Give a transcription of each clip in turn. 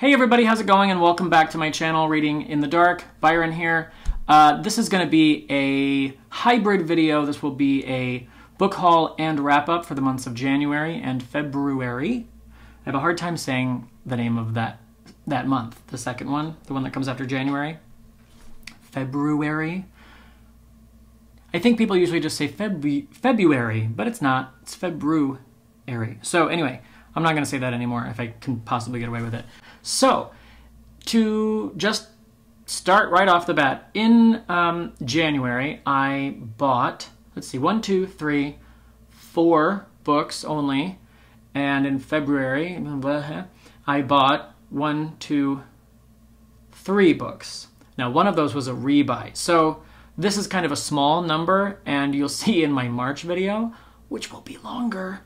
Hey everybody, how's it going? And welcome back to my channel, Reading in the Dark. Byron here. This is going to be a hybrid video. This will be a book haul and wrap-up for the months of January and February. I have a hard time saying the name of that month, the second one, the one that comes after January. February. I think people usually just say February, but it's not. It's February. So anyway, I'm not going to say that anymore if I can possibly get away with it. So, to just start right off the bat, in January, I bought, let's see, 4 books only, and in February, I bought 3 books. Now, one of those was a rebuy, so this is kind of a small number, and you'll see in my March video, which will be longer,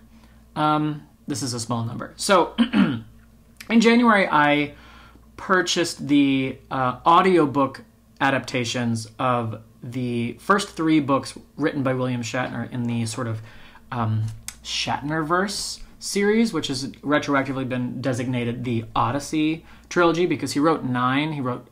this is a small number. So, in January, I purchased the audiobook adaptations of the first 3 books written by William Shatner in the sort of Shatnerverse series, which has retroactively been designated the Odyssey trilogy because he wrote 9. He wrote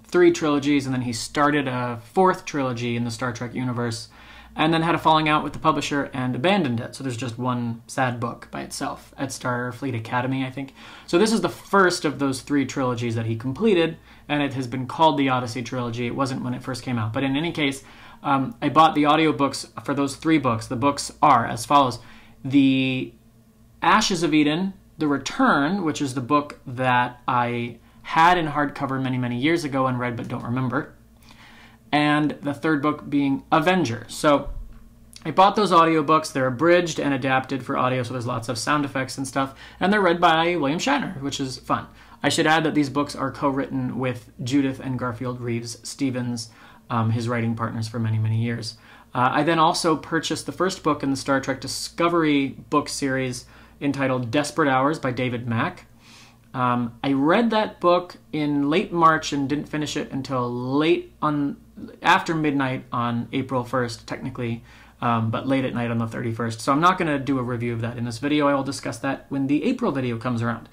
3 trilogies, and then he started a 4th trilogy in the Star Trek universe, and then had a falling out with the publisher and abandoned it. So there's just one sad book by itself at Starfleet Academy, I think. So this is the first of those 3 trilogies that he completed, and it has been called the Odyssey trilogy. It wasn't when it first came out. But in any case, I bought the audiobooks for those 3 books. The books are as follows. The Ashes of Eden, The Return, which is the book that I had in hardcover many, many years ago and read but don't remember. And the 3rd book being Avenger. So I bought those audiobooks. They're abridged and adapted for audio, so there's lots of sound effects and stuff. And they're read by William Shatner, which is fun. I should add that these books are co-written with Judith and Garfield Reeves-Stevens, his writing partners for many, many years. I then also purchased the first book in the Star Trek Discovery book series entitled Desperate Hours by David Mack. I read that book in late March and didn't finish it until after midnight on April 1st, technically, but late at night on the 31st. So I'm not going to do a review of that in this video. I will discuss that when the April video comes around.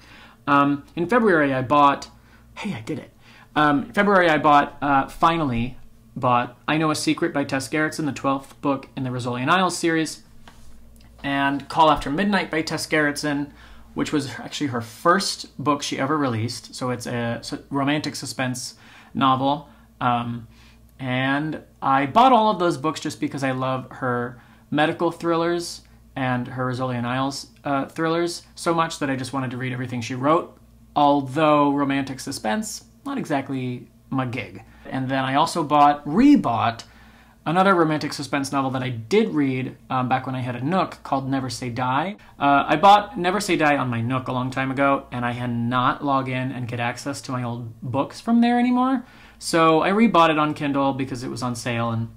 In February, I bought... Hey, I did it. In February, I finally bought I Know a Secret by Tess Gerritsen, the 12th book in the Rizzoli and Isles series, and Call After Midnight by Tess Gerritsen, which was actually her first book she ever released. So it's a romantic suspense novel. And I bought all of those books just because I love her medical thrillers and her Rizzoli and Isles thrillers so much that I just wanted to read everything she wrote. Although romantic suspense, not exactly my gig. And then I also rebought another romantic suspense novel that I did read back when I had a Nook called Never Say Die. I bought Never Say Die on my Nook a long time ago, and I had not log in and get access to my old books from there anymore. So I rebought it on Kindle because it was on sale. And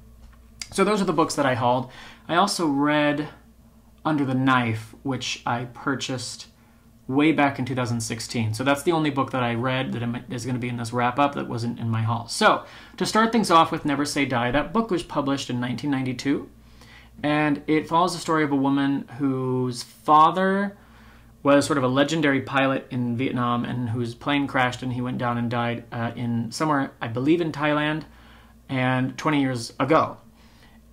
so those are the books that I hauled. I also read Under the Knife, which I purchased way back in 2016. So that's the only book that I read that is going to be in this wrap-up that wasn't in my haul. So to start things off with Never Say Die, that book was published in 1992, and it follows the story of a woman whose father was sort of a legendary pilot in Vietnam and whose plane crashed and he went down and died in somewhere, I believe in Thailand, and 20 years ago.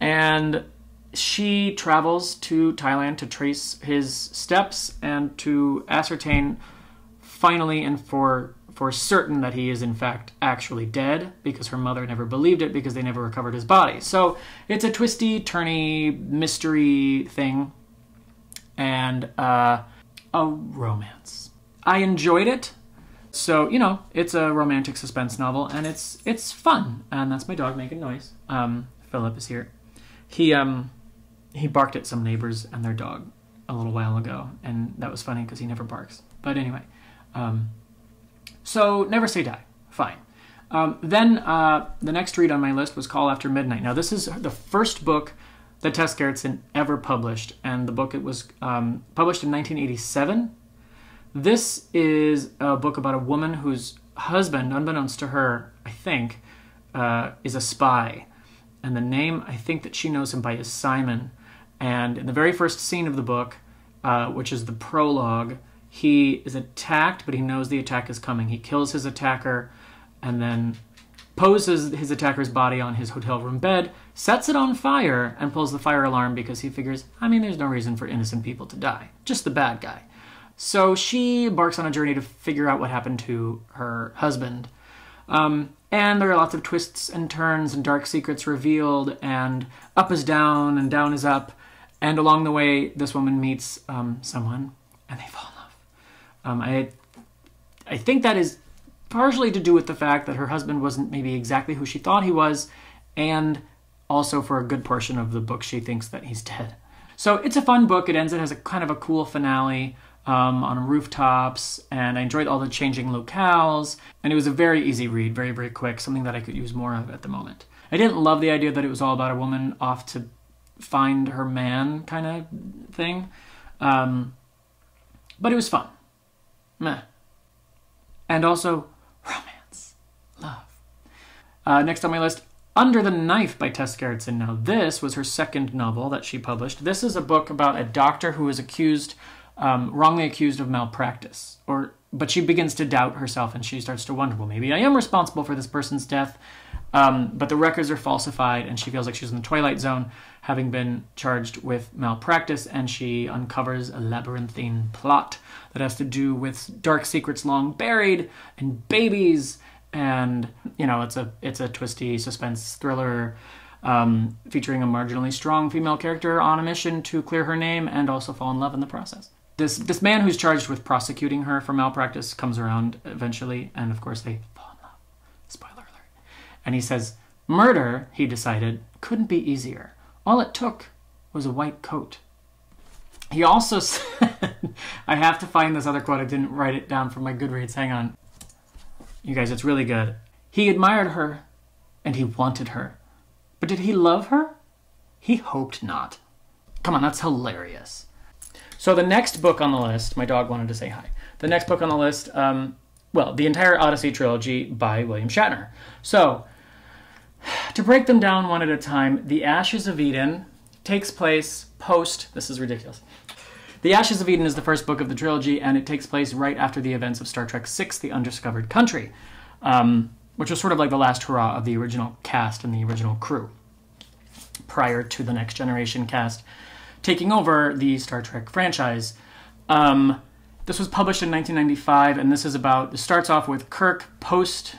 And she travels to Thailand to trace his steps and to ascertain finally and for certain that he is in fact actually dead, because her mother never believed it because they never recovered his body. So it's a twisty, turny mystery thing and a romance. I enjoyed it. So, you know, it's a romantic suspense novel and it's fun. And that's my dog making noise. Philip is here. He barked at some neighbors and their dog a little while ago, and that was funny because he never barks. But anyway, so Never Say Die, fine. Then the next read on my list was Call After Midnight. Now this is the first book that Tess Gerritsen ever published, and the book, it was published in 1987. This is a book about a woman whose husband, unbeknownst to her, I think, is a spy. And the name, I think that she knows him by, is Simon. And in the very first scene of the book, which is the prologue, he is attacked, but he knows the attack is coming. He kills his attacker and then poses his attacker's body on his hotel room bed, sets it on fire, and pulls the fire alarm because he figures, there's no reason for innocent people to die. Just the bad guy. So she embarks on a journey to figure out what happened to her husband. And there are lots of twists and turns and dark secrets revealed, and up is down and down is up. And along the way, this woman meets someone, and they fall in love. I think that is partially to do with the fact that her husband wasn't maybe exactly who she thought he was, and also for a good portion of the book, she thinks that he's dead. So it's a fun book. It has a kind of a cool finale on rooftops, and I enjoyed all the changing locales, and it was a very easy read, very, very quick, something that I could use more of at the moment. I didn't love the idea that it was all about a woman off to find her man kind of thing, but it was fun. Meh. And also, romance. Love. Next on my list, Under the Knife by Tess Gerritsen. Now, this was her second novel that she published. This is a book about a doctor who is wrongly accused of malpractice. But she begins to doubt herself, and she starts to wonder, well, maybe I am responsible for this person's death. But the records are falsified, and she feels like she's in the Twilight Zone, having been charged with malpractice, and she uncovers a labyrinthine plot that has to do with dark secrets long buried, and babies, and, it's a twisty suspense thriller featuring a marginally strong female character on a mission to clear her name and also fall in love in the process. This man who's charged with prosecuting her for malpractice comes around eventually, and of course they fall in love. Spoiler alert. And he says, murder, he decided, couldn't be easier. All it took was a white coat. He also said, I have to find this other quote. I didn't write it down from my Goodreads. Hang on. You guys, it's really good. He admired her, and he wanted her. But did he love her? He hoped not. Come on, that's hilarious. So the next book on the list, my dog wanted to say hi. The next book on the list, the entire Odyssey trilogy by William Shatner. So, to break them down one at a time, The Ashes of Eden takes place this is ridiculous. The Ashes of Eden is the first book of the trilogy, and it takes place right after the events of Star Trek VI, The Undiscovered Country, which was sort of like the last hurrah of the original cast and the original crew, prior to the Next Generation cast taking over the Star Trek franchise. This was published in 1995, and it starts off with Kirk post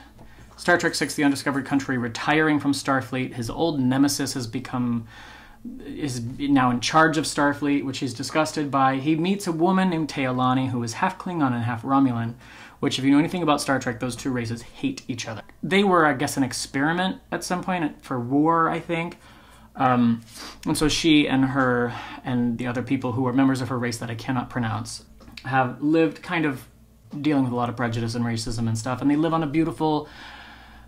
Star Trek VI, The Undiscovered Country, retiring from Starfleet. His old nemesis is now in charge of Starfleet, which he's disgusted by. He meets a woman named Tealani who is half Klingon and half Romulan, which, if you know anything about Star Trek, those two races hate each other. They were, I guess, an experiment at some point for war, I think. And so she and her and the other people who are members of her race that I cannot pronounce have lived kind of dealing with a lot of prejudice and racism and stuff, and they live on a beautiful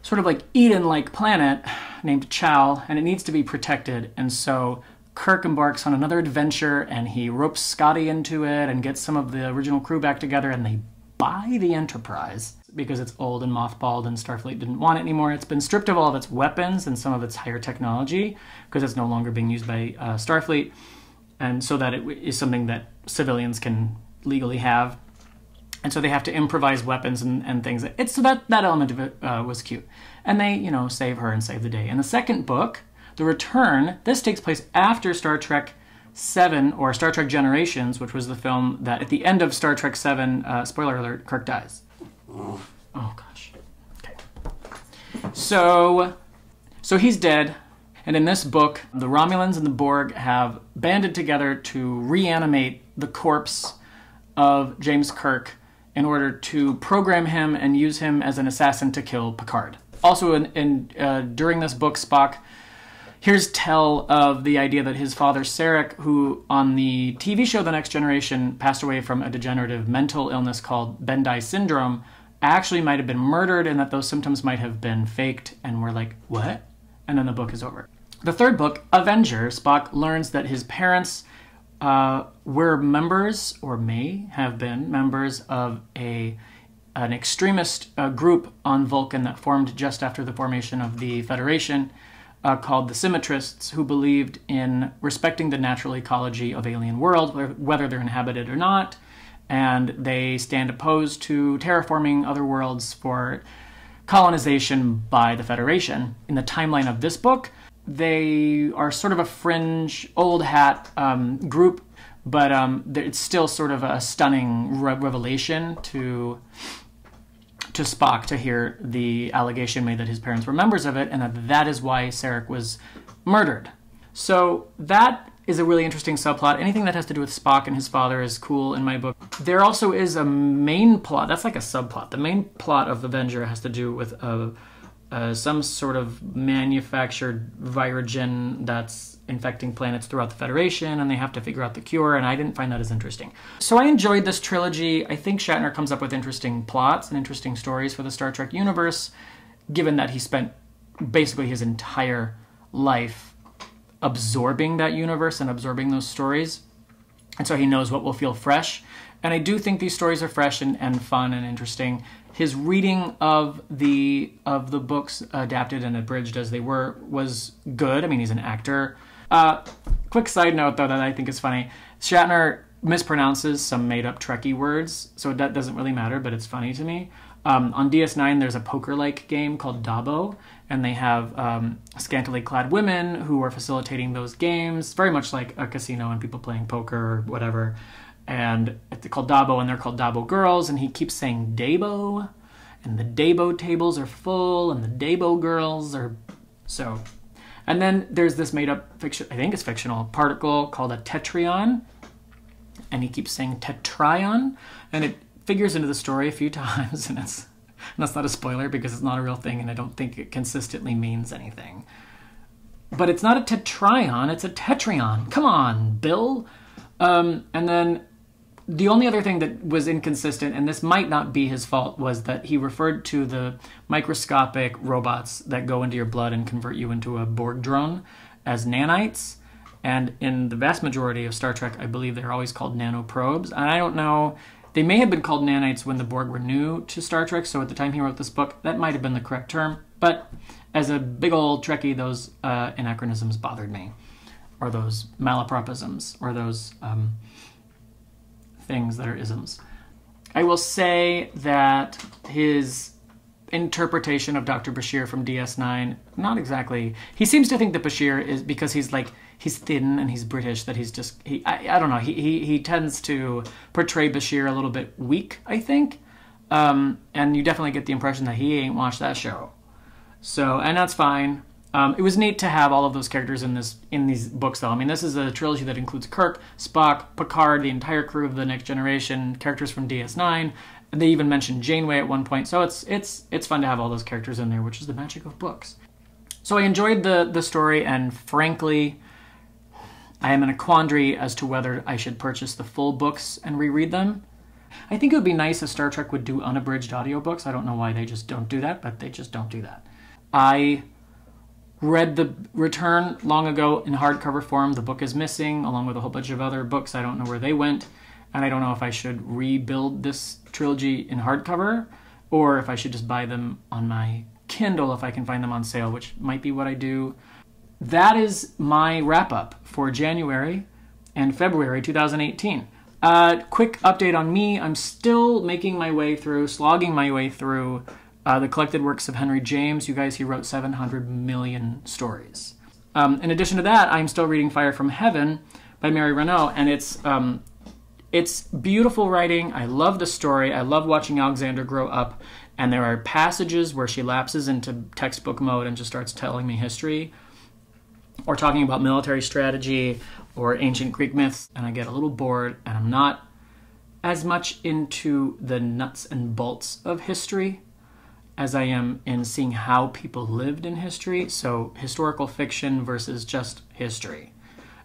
sort of like Eden-like planet named Chow, and it needs to be protected. And so Kirk embarks on another adventure, and he ropes Scotty into it and gets some of the original crew back together, and they buy the Enterprise because it's old and mothballed and Starfleet didn't want it anymore. It's been stripped of all of its weapons and some of its higher technology because it's no longer being used by Starfleet, and so that it is something that civilians can legally have. And so they have to improvise weapons and things. So that element of it was cute. And they, save her and save the day. In the second book, The Return, this takes place after Star Trek VII, or Star Trek Generations, which was the film that at the end of Star Trek VII, spoiler alert, Kirk dies. Oh gosh. Okay. So he's dead. And in this book, the Romulans and the Borg have banded together to reanimate the corpse of James Kirk in order to program him and use him as an assassin to kill Picard. Also, during this book, Spock hears tell of the idea that his father, Sarek, who on the TV show The Next Generation passed away from a degenerative mental illness called Bendai syndrome, actually might have been murdered, and that those symptoms might have been faked, and we're like, what? And then the book is over. The third book, Avenger, Spock learns that his parents were members, or may have been members, of an extremist group on Vulcan that formed just after the formation of the Federation, called the Symmetrists, who believed in respecting the natural ecology of alien worlds, whether they're inhabited or not, and they stand opposed to terraforming other worlds for colonization by the Federation. In the timeline of this book, they are sort of a fringe, old hat group, but it's still sort of a stunning revelation to Spock to hear the allegation made that his parents were members of it, and that is why Sarek was murdered. So that is a really interesting subplot. Anything that has to do with Spock and his father is cool in my book. There also is a main plot. That's like a subplot. The main plot of Avenger has to do with some sort of manufactured virogen that's infecting planets throughout the Federation, and they have to figure out the cure, and I didn't find that as interesting. So I enjoyed this trilogy. I think Shatner comes up with interesting plots and interesting stories for the Star Trek universe, given that he spent basically his entire life absorbing that universe and absorbing those stories. And so he knows what will feel fresh. And I do think these stories are fresh and fun and interesting. His reading of the books, adapted and abridged as they were, was good. I mean, he's an actor. Quick side note, though, that I think is funny. Shatner mispronounces some made-up Trekkie words, so that doesn't really matter, but it's funny to me. On DS9, there's a poker-like game called Dabo, and they have scantily clad women who are facilitating those games, very much like a casino and people playing poker or whatever. And it's called Dabo, and they're called Dabo girls, and he keeps saying Dabo, and the Dabo tables are full, and the Dabo girls are so. And then there's this made-up fiction, I think it's fictional, particle called a tetryon, and he keeps saying tetryon, and it figures into the story a few times, and that's not a spoiler because it's not a real thing, and I don't think it consistently means anything. But it's not a tetryon, it's a tetryon. Come on, Bill. And then the only other thing that was inconsistent, and this might not be his fault, was that he referred to the microscopic robots that go into your blood and convert you into a Borg drone as nanites. And in the vast majority of Star Trek, I believe they're always called nanoprobes. And I don't know, they may have been called nanites when the Borg were new to Star Trek, so at the time he wrote this book, that might have been the correct term. But as a big old Trekkie, those anachronisms bothered me. Or those malapropisms, or those things that are isms. I will say that his interpretation of Dr. Bashir from DS9, not exactly. He seems to think that Bashir is, because he's thin and he's British, that he's just, I don't know, he tends to portray Bashir a little bit weak, I think. And you definitely get the impression that he ain't watched that show. So, and that's fine. It was neat to have all of those characters in these books, though. I mean, this is a trilogy that includes Kirk, Spock, Picard, the entire crew of the Next Generation, characters from DS9. They even mentioned Janeway at one point, so it's fun to have all those characters in there, which is the magic of books. So I enjoyed the story, and frankly, I am in a quandary as to whether I should purchase the full books and reread them. I think it would be nice if Star Trek would do unabridged audiobooks. I don't know why they just don't do that, but they just don't do that. I read The Return long ago in hardcover form. The book is missing, along with a whole bunch of other books. I don't know where they went, and I don't know if I should rebuild this trilogy in hardcover, or if I should just buy them on my Kindle if I can find them on sale, which might be what I do. That is my wrap-up for January and February 2018. Quick update on me. I'm still making my way through, slogging my way through the collected works of Henry James. You guys, he wrote 700 million stories. In addition to that, I'm still reading Fire from Heaven by Mary Renault, and it's beautiful writing. I love the story. I love watching Alexander grow up, and there are passages where she lapses into textbook mode and just starts telling me history, or talking about military strategy, or ancient Greek myths, and I get a little bored, and I'm not as much into the nuts and bolts of history as I am in seeing how people lived in history, so historical fiction versus just history.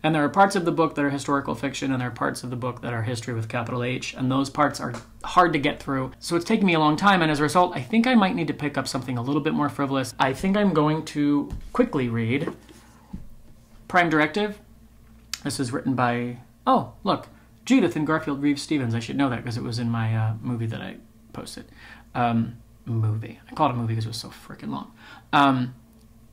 And there are parts of the book that are historical fiction, and there are parts of the book that are history with capital H, and those parts are hard to get through. So it's taken me a long time, and as a result, I think I might need to pick up something a little bit more frivolous. I think I'm going to quickly read Prime Directive. This is written by, oh, look, Judith and Garfield Reeves-Stevens. I should know that because it was in my movie that I posted. Movie. I call it a movie because it was so freaking long.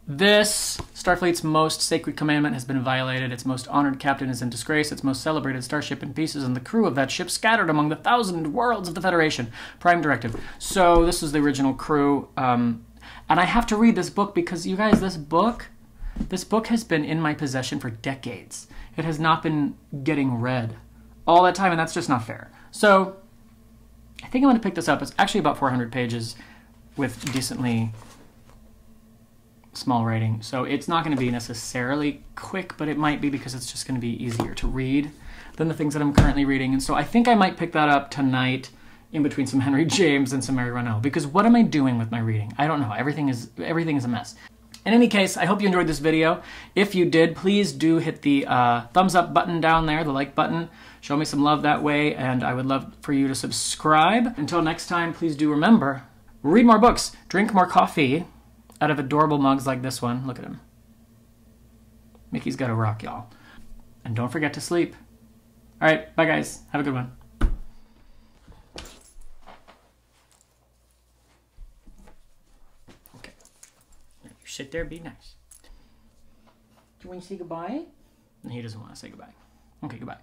This Starfleet's most sacred commandment has been violated. Its most honored captain is in disgrace. Its most celebrated starship in pieces, and the crew of that ship scattered among the 1,000 worlds of the Federation. Prime Directive. So this is the original crew. And I have to read this book because, you guys, this book has been in my possession for decades. It has not been getting read all that time, and that's just not fair. So I think I'm going to pick this up. It's actually about 400 pages with decently small writing. So it's not going to be necessarily quick, but it might be because it's just going to be easier to read than the things that I'm currently reading. And so I think I might pick that up tonight in between some Henry James and some Mary Renault, because what am I doing with my reading? I don't know. Everything is a mess. In any case, I hope you enjoyed this video. If you did, please do hit the thumbs up button down there, the like button. Show me some love that way, and I would love for you to subscribe. Until next time, please do remember, read more books, drink more coffee out of adorable mugs like this one. Look at him. Mickey's got a rock, y'all. And don't forget to sleep. All right, bye guys. Have a good one. Okay. You sit there, be nice. Do you want to say goodbye? He doesn't want to say goodbye. Okay, goodbye.